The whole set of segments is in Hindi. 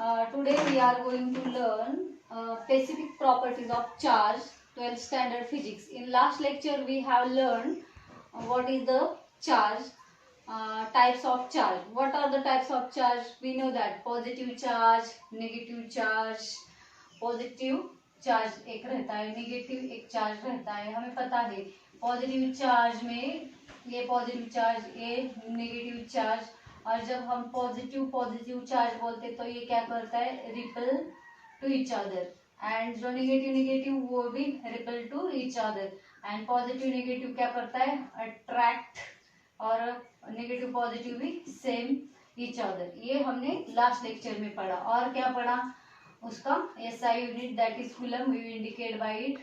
Today we are going to learn specific properties of charge, 12th standard physics. In last lecture we have learned what is the charge, types of charge. What are the types of charge? We know that positive charge, negative charge. Positive charge एक रहता है, नेगेटिव एक चार्ज रहता है, हमें पता है। पॉजिटिव चार्ज में ये पॉजिटिव चार्ज, ये नेगेटिव चार्ज, और जब हम पॉजिटिव चार्ज बोलते तो ये क्या करता है, repel to each other, and जो नेगेटिव वो भी repel to each other, and positive negative क्या करता है, अट्रैक्ट, और नेगेटिव पॉजिटिव भी सेम ईच अदर। ये हमने लास्ट लेक्चर में पढ़ा। और क्या पढ़ा उसका SI unit, that is coulomb, we indicate by it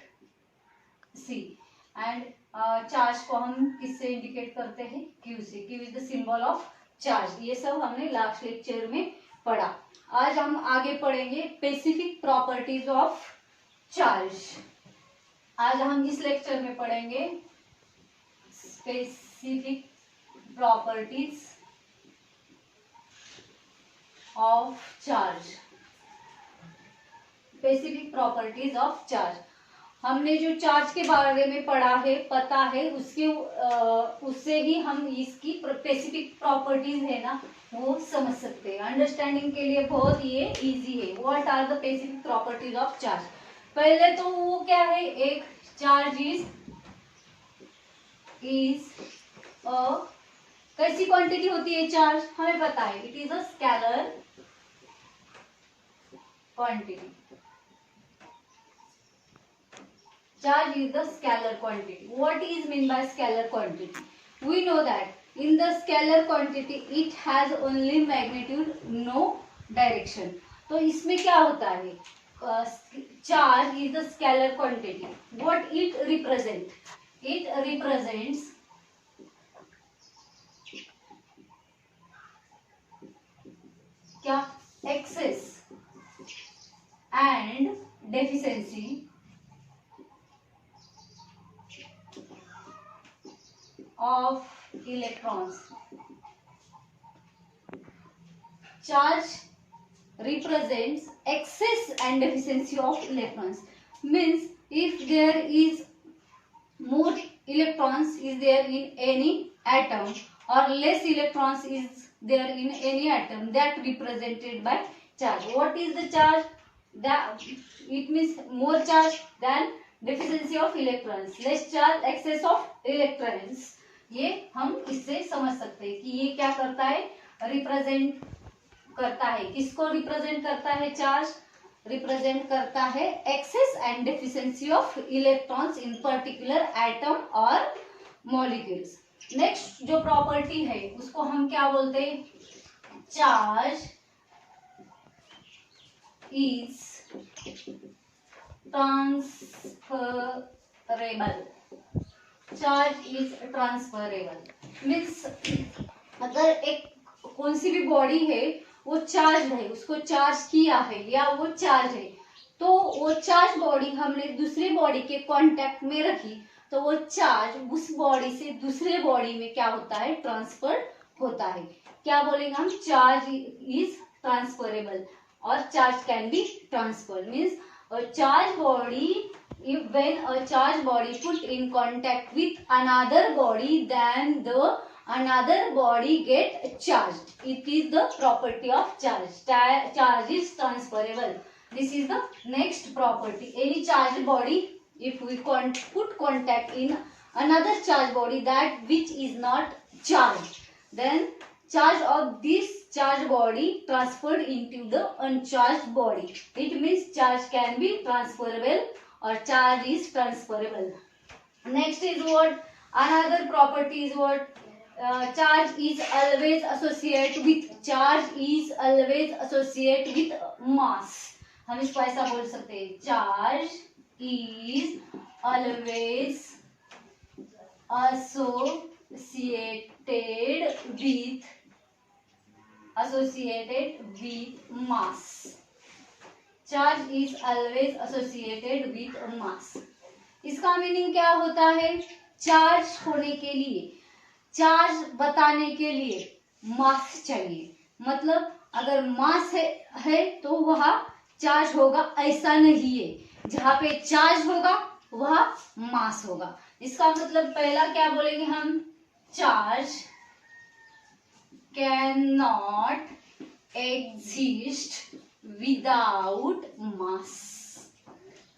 C, and charge को हम किससे इंडिकेट करते हैं, Q से। Q is the symbol of charge. ये सब हमने लास्ट लेक्चर में पढ़ा। आज हम आगे पढ़ेंगे स्पेसिफिक प्रॉपर्टीज ऑफ चार्ज। आज हम इस लेक्चर में पढ़ेंगे specific properties of charge. Specific properties of charge, हमने जो चार्ज के बारे में पढ़ा है, पता है, उससे ही हम इसकी स्पेसिफिक प्रॉपर्टीज है ना वो समझ सकते हैं। अंडरस्टैंडिंग के लिए बहुत ये इजी है। What are the specific properties of charge? पहले तो वो क्या है, एक चार्ज इज कैसी क्वांटिटी होती है चार्ज, हमें पता है, it is a scalar quantity. Charge is the scalar quantity. What is mean by scalar quantity? We know that in the scalar quantity it has only magnitude, no direction. तो इसमें क्या होता है, charge is the scalar quantity. What it represent? It represents क्या, excess and deficiency of electrons. Charge represents excess and deficiency of electrons. Means if there is more electrons is there in any atom or less electrons is there in any atom, that represented by charge. What is the charge? That it means more charge than deficiency of electrons, less charge, excess of electrons. ये हम इससे समझ सकते हैं कि ये क्या करता है, रिप्रेजेंट करता है, किसको रिप्रेजेंट करता है, चार्ज रिप्रेजेंट करता है excess and deficiency of electrons in particular atom और मॉलिक्यूल्स। नेक्स्ट जो प्रॉपर्टी है उसको हम क्या बोलते हैं, charge is transferable. Charge is transferable means अगर एक कौन सी भी बॉडी है वो चार्ज है, उसको चार्ज किया है या वो चार्ज है, तो वो चार्ज बॉडी हमने दूसरी बॉडी के कांटेक्ट में रखी तो वो चार्ज उस बॉडी से दूसरे बॉडी में क्या होता है, ट्रांसफर होता है। क्या बोलेंगे हम, चार्ज इज ट्रांसफरेबल और charge can be transfer. Means charge body, when a charge body put in contact with another body, then the another body get charged. It is the property of charge. Charge is transferable. This is the next property. Any charged body, if we put contact in another charged body that which is not charged, then charge of this charged body transferred into the uncharged body. It means charge can be transferable or charge is transferable. Next is what, another property is what, charge is always associated with, charge is always associated with mass. हम इसको ऐसा बोल सकते हैं, charge is always associated with mass. Charge is always associated with mass. इसका मीनिंग क्या होता है, चार्ज होने के लिए, चार्ज बताने के लिए मास चाहिए। मतलब अगर मास है तो वह चार्ज होगा, ऐसा नहीं है। जहां पे चार्ज होगा वह मास होगा। इसका मतलब पहला क्या बोलेंगे हम, charge can not exist without mass.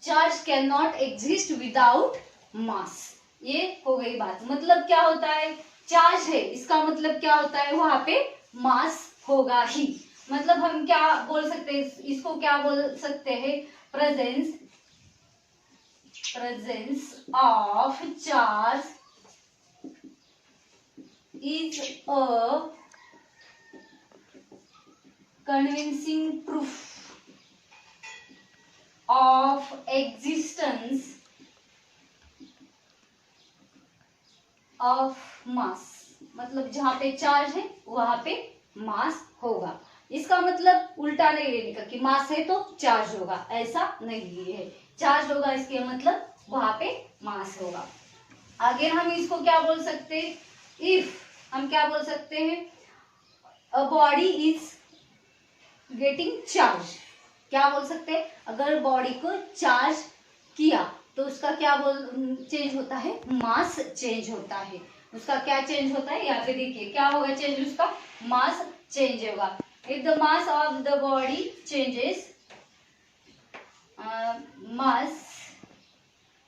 Charge can not exist without mass. ये हो गई बात। मतलब क्या होता है, चार्ज है, इसका मतलब क्या होता है, वहां पे मास होगा ही। मतलब हम क्या बोल सकते हैं, इसको क्या बोल सकते हैं, presence of charge is a convincing proof of existence of mass। मतलब जहां पे चार्ज है वहां पे मास होगा। इसका मतलब उल्टा नहीं लेने का कि मास है तो चार्ज होगा, ऐसा नहीं है। चार्ज होगा इसके मतलब वहां पे मास होगा। आगे हम इसको क्या बोल सकते हैं, इफ हम क्या बोल सकते हैं, a body is getting charge. क्या बोल सकते हैं, अगर बॉडी को चार्ज किया तो उसका क्या चेंज होता है, मास चेंज होता है। उसका क्या चेंज होता है, यहाँ पे देखिए क्या होगा चेंज, उसका मास चेंज होगा। If the mass of the body changes, mass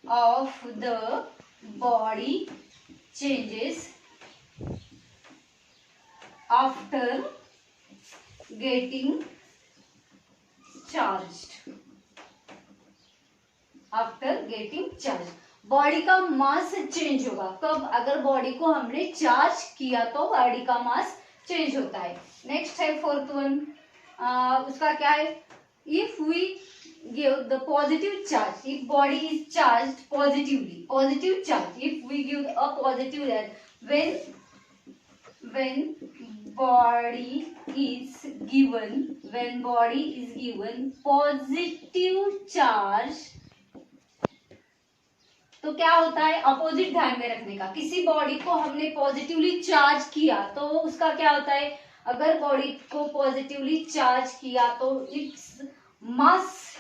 of the body changes after getting charge. After getting charge body का मास चेंज होगा। कब, अगर बॉडी को हमने चार्ज किया तो बॉडी का मास चेंज होता है। नेक्स्ट है फोर्थ वन, उसका क्या है, if we give the positive charge, if body is charge positively, positive charge, if we give a positive charge, when body is given positive charge, तो क्या होता है, अपोजिट ध्यान में रखने का। किसी बॉडी को हमने पॉजिटिवली चार्ज किया तो उसका क्या होता है, अगर बॉडी को पॉजिटिवली चार्ज किया तो इट्स मास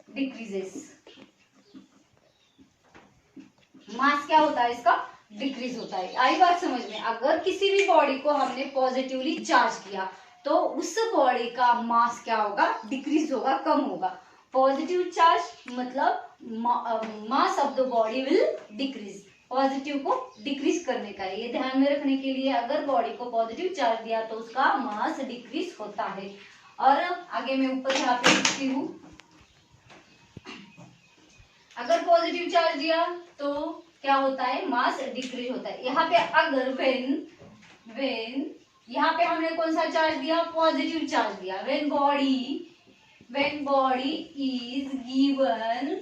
डिक्रीजेस। मास क्या होता है इसका, डिक्रीज होता है। आई बात समझ में, अगर किसी भी बॉडी को हमने पॉजिटिवली चार्ज किया तो उस बॉडी का मास क्या होगा, डिक्रीज होगा, कम होगा। पॉजिटिव चार्ज मतलब mass of the body will decrease, positive को डिक्रीज करने का, ये ध्यान में रखने के लिए। अगर बॉडी को पॉजिटिव चार्ज दिया तो उसका मास डिक्रीज होता है। और आगे मैं ऊपर यहाँ पे लिखती हूँ, अगर पॉजिटिव चार्ज दिया तो क्या होता है, मास डिक्रीज होता है। यहाँ पे अगर वेन यहाँ पे हमने कौन सा चार्ज दिया, पॉजिटिव चार्ज दिया। When body is given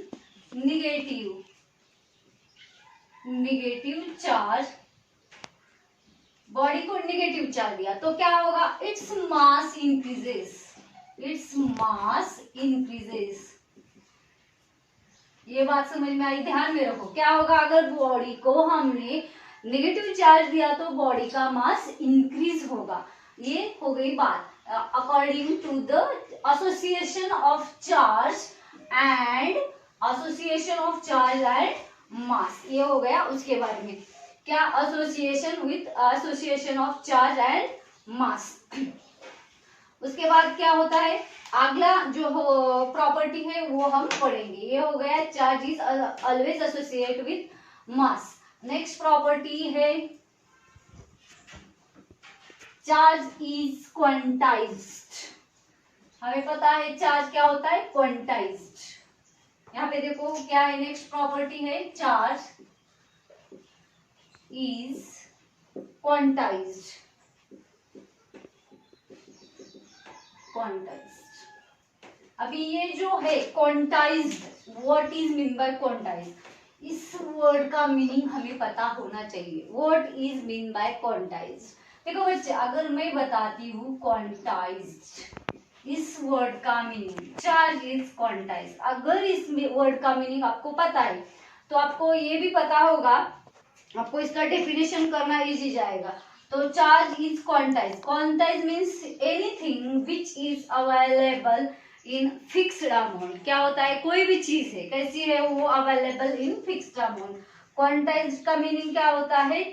negative charge, body को निगेटिव चार्ज दिया तो क्या होगा, इट्स मास इंक्रीजेस। ये बात समझ में आई, ध्यान में रखो। क्या होगा, अगर बॉडी को हमने नेगेटिव चार्ज दिया तो बॉडी का मास इंक्रीज होगा। ये हो गई बात according to the association of charge and mass. ये हो गया उसके बारे में, क्या, association of charge and mass. उसके बाद क्या होता है, अगला जो प्रॉपर्टी है वो हम पढ़ेंगे। ये हो गया charge is always associate with mass. Next property है चार्ज इज क्वांटाइज्ड। हमें पता है चार्ज क्या होता है, क्वांटाइज्ड। यहाँ पे देखो क्या है, नेक्स्ट प्रॉपर्टी है चार्ज इज क्वांटाइज्ड। अभी ये जो है quantized, what is mean by quantized, इस वर्ड का मीनिंग हमें पता होना चाहिए। What is mean by quantized, देखो बच्चे, अगर मैं बताती हूँ क्वांटाइज्ड, इस वर्ड का मीनिंग, चार्ज इज क्वांटाइज्ड, अगर इस वर्ड का मीनिंग आपको पता है तो आपको ये भी पता होगा, आपको इसका डेफिनेशन करना इजी जाएगा। तो charge is quantize. Quantize means anything which is available in fixed amount. क्या होता है, कोई भी चीज है, कैसी है वो, available in fixed amount. Quantize का मीनिंग क्या होता है,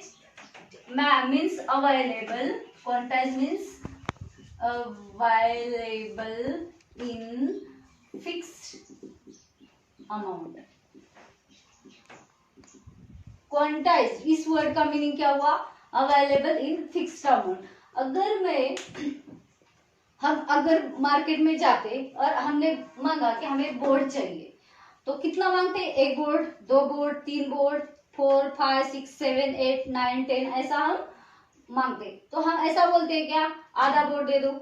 means available. Quantize means available in fixed amount. Quantize, इस वर्ड का मीनिंग क्या हुआ, अवेलेबल इन फिक्स्ड अमाउंट. हम अगर मार्केट में जाते और हमने मांगा कि हमें बोर्ड चाहिए, तो कितना मांगते, एक बोर्ड, दो बोर्ड, तीन बोर्ड, 4, 5, 6, 7, 8, 9, 10, ऐसा हम मांगते. तो हम ऐसा बोलते हैं क्या, आधा बोर्ड दे दो.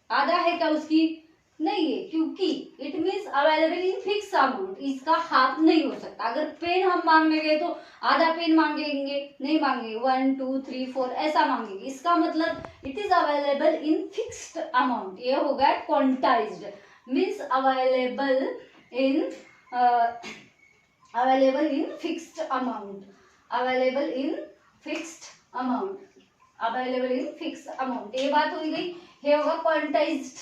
आधा है क्या उसकी, नहीं है, क्योंकि it means available in fix amount, इसका हाफ नहीं हो सकता. अगर पेन हम मांगने गए तो आधा पेन मांगेंगे, नहीं मांगेंगे, 1, 2, 3, 4 ऐसा मांगेंगे. इसका मतलब it is available in fixed amount. ये हो गया quantized, means available in fixed amount. Available in fixed amount. Available in fixed amount. ये बात हो गई. ये होगा क्वांटाइज्ड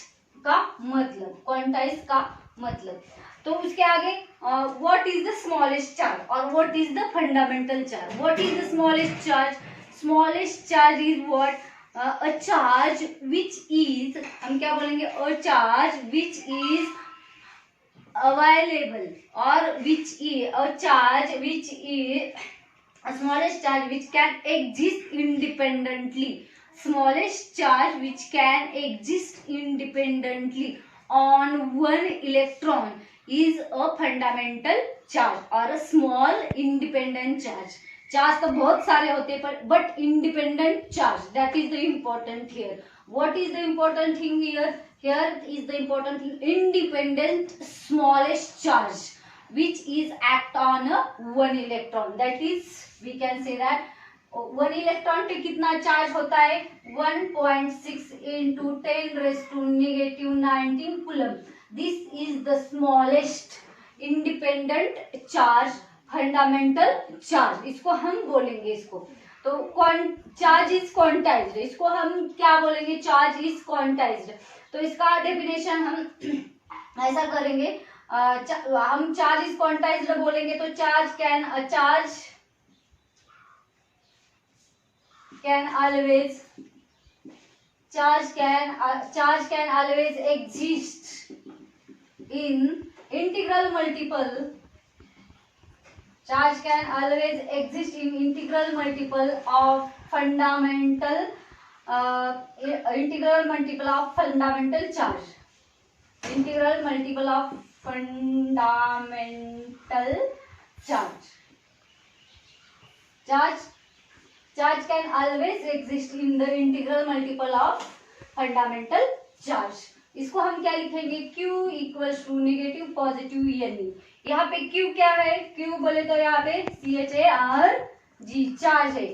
का मतलब, क्वांटाइज का मतलब. तो उसके आगे what is the smallest charge और what is the fundamental charge. What is the smallest charge. Smallest charge is what, a charge which is, हम क्या बोलेंगे, a charge which is available or which is a charge which is a smallest charge which can exist independently. Smallest charge which can exist independently on one electron is a fundamental charge or a small independent charge. Charge तो बहुत सारे होते हैं, पर but independent charge, that is the important here. What is the important thing here, here is the important thing, independent smallest charge which is act on a one electron. That is, we can say that one electron पे कितना चार्ज होता है, 1.6 into 10 raised to negative 19 coulomb. This is the smallest independent charge, fundamental charge. इसको हम बोलेंगे, इसको तो चार्ज इज क्वांटाइज्ड. इसको हम क्या बोलेंगे, चार्ज इज क्वांटाइज्ड. तो इसका डेफिनेशन हम ऐसा करेंगे, हम चार्ज इज क्वांटाइज्ड बोलेंगे तो charge can always exist in integral multiple. Charge can always exist in integral multiple of fundamental charge. Integral multiple of fundamental charge. Charge can always exist in the integral multiple of fundamental charge. इसको हम क्या लिखेंगे, Q equals to negative positive N. यहाँ पे Q क्या है, Q बोले तो यहाँ पे CHARG चार्ज है.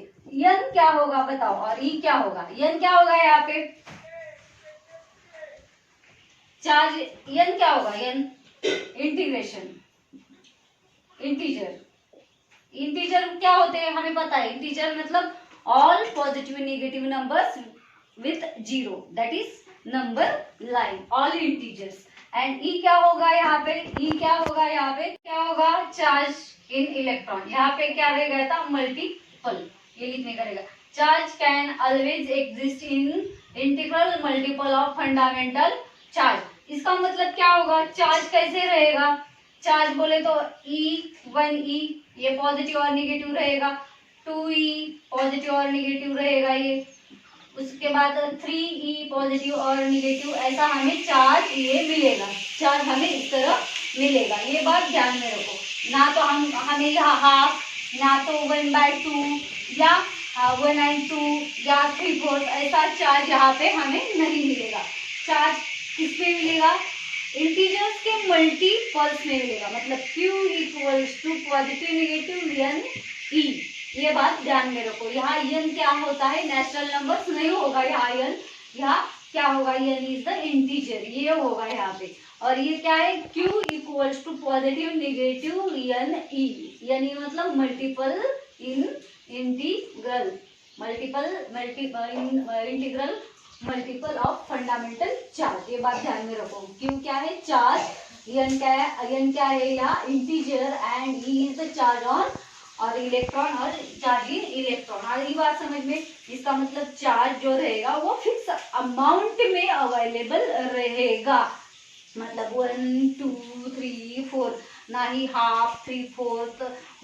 N क्या होगा बताओ, और E क्या होगा, N क्या होगा यहाँ पे चार्ज, N क्या होगा, N इंटीग्रेशन. इंटीजर क्या होते हैं हमें पता है, इंटीजर मतलब all positive negative numbers with zero, that is number line, all integers. And e क्या होगा यहाँ पे, ई क्या होगा यहाँ पे, क्या होगा, चार्ज इन इलेक्ट्रॉन. यहाँ पे क्या रह गया था, मल्टीपल, ये लिखने का रहेगा. Charge can always exist in integral multiple of fundamental charge. इसका मतलब क्या होगा, चार्ज कैसे रहेगा, चार्ज बोले तो E1E ये पॉजिटिव और निगेटिव रहेगा, 2E पॉजिटिव और निगेटिव रहेगा, ये उसके बाद 3E पॉजिटिव और निगेटिव, ऐसा हमें चार्ज ये मिलेगा. चार्ज हमें इस तरह मिलेगा, ये बात ध्यान में रखो. ना तो हमें यहाँ हाफ, ना तो 1/2 या 1/2 या 3/4 ऐसा चार्ज यहाँ पे हमें नहीं मिलेगा. चार्ज किस पे मिलेगा, इंटीजर्स के मल्टीपल्स में मिलेगा. मतलब Q equals to positive negative N E, ये बात ध्यान में रखो. यहाँ N क्या होता है, नेचुरल नंबर्स नहीं होगा यहाँ N, यहाँ क्या होगा, N इज द इंटीजर, ये होगा यहाँ पे. और ये क्या है, Q equals to positive negative N E, यानी मतलब multiple in integral. Integral multiple of fundamental charge. ये बात ध्यान में रखो। क्यों क्या है? चार्ज एन क्या है? एन क्या है? या integer and E is the charge on और इलेक्ट्रॉन और चार्ज इन इलेक्ट्रॉन। आ रही बात समझ में? इसका मतलब चार्ज जो रहेगा वो फिक्स अमाउंट में अवेलेबल रहेगा। मतलब 1 2 3 4, ना ही हाफ 3/4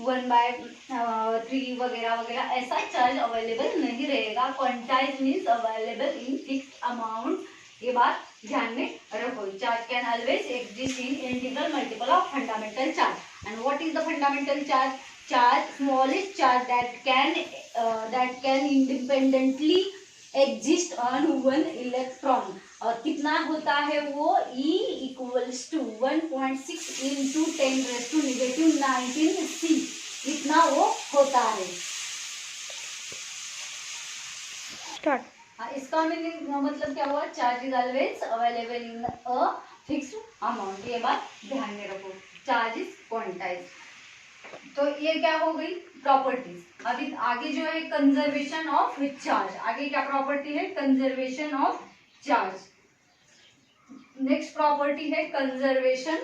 1/3 वगैरह वगैरह, ऐसा चार्ज अवेलेबल नहीं रहेगा। Quantize means available in fix amount. ये बात ध्यान में रखो। Charge can always exist in integral multiple of fundamental charge. And what is the fundamental charge? Charge, smallest charge that can independently exist on one electron। और कितना होता है वो? E equals to 1.6 into 10⁻⁻19 C, इतना वो होता है। स्टार्ट। इसका मतलब क्या हुआ? Charge is always available in a fixed amount. ये बात ध्यान में रखो। Charge is quantize. तो ये क्या हो गई? प्रॉपर्टीज। अभी आगे जो है कंजर्वेशन ऑफ चार्ज। आगे क्या प्रॉपर्टी है? Conservation of charge. Next property है कंजर्वेशन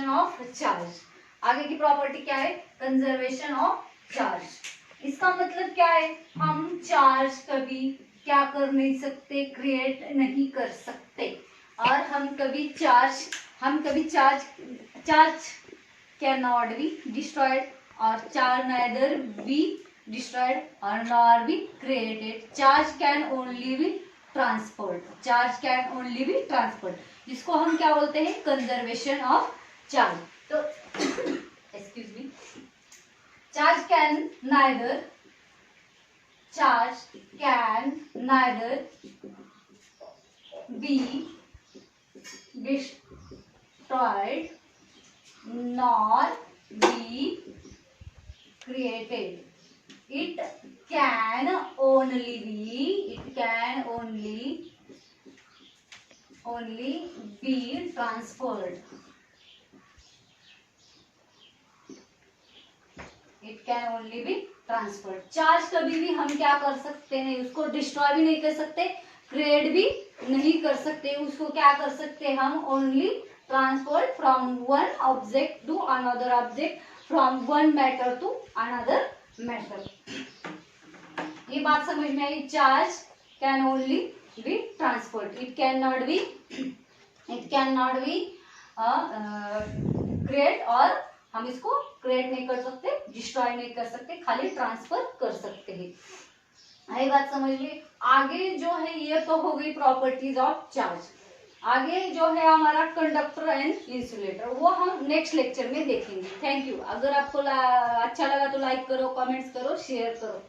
ऑफ चार्ज। आगे की प्रॉपर्टी क्या है? Conservation of charge. इसका मतलब क्या है? हम चार्ज कभी क्या कर नहीं सकते? क्रिएट नहीं कर सकते। और हम कभी charge can not be destroyed और चार्ज नाइदर बी डिस्ट्रॉयड और nor be created. Charge can only be transferred. जिसको हम क्या बोलते हैं? Conservation of charge. तो excuse me, charge can neither be destroyed nor be created. It can only be transferred. It can only be transferred. Charge कभी भी हम क्या कर सकते हैं? उसको डिस्ट्रॉय भी नहीं कर सकते, क्रिएट भी नहीं कर सकते। उसको क्या कर सकते हैं हम? Only transfer from one object to another object, from one matter to another matter. ये बात समझ में आई? Charge can only be transferred. It can not be create, और हम इसको क्रिएट नहीं कर सकते, डिस्ट्रॉय नहीं कर सकते, खाली ट्रांसफर कर सकते हैं। आई बात समझ में? आगे जो है ये तो हो गई प्रॉपर्टीज ऑफ चार्ज। आगे जो है हमारा कंडक्टर एंड इंसुलेटर, वो हम नेक्स्ट लेक्चर में देखेंगे। Thank you. अगर आपको अच्छा लगा तो लाइक करो, कमेंट्स करो, शेयर करो।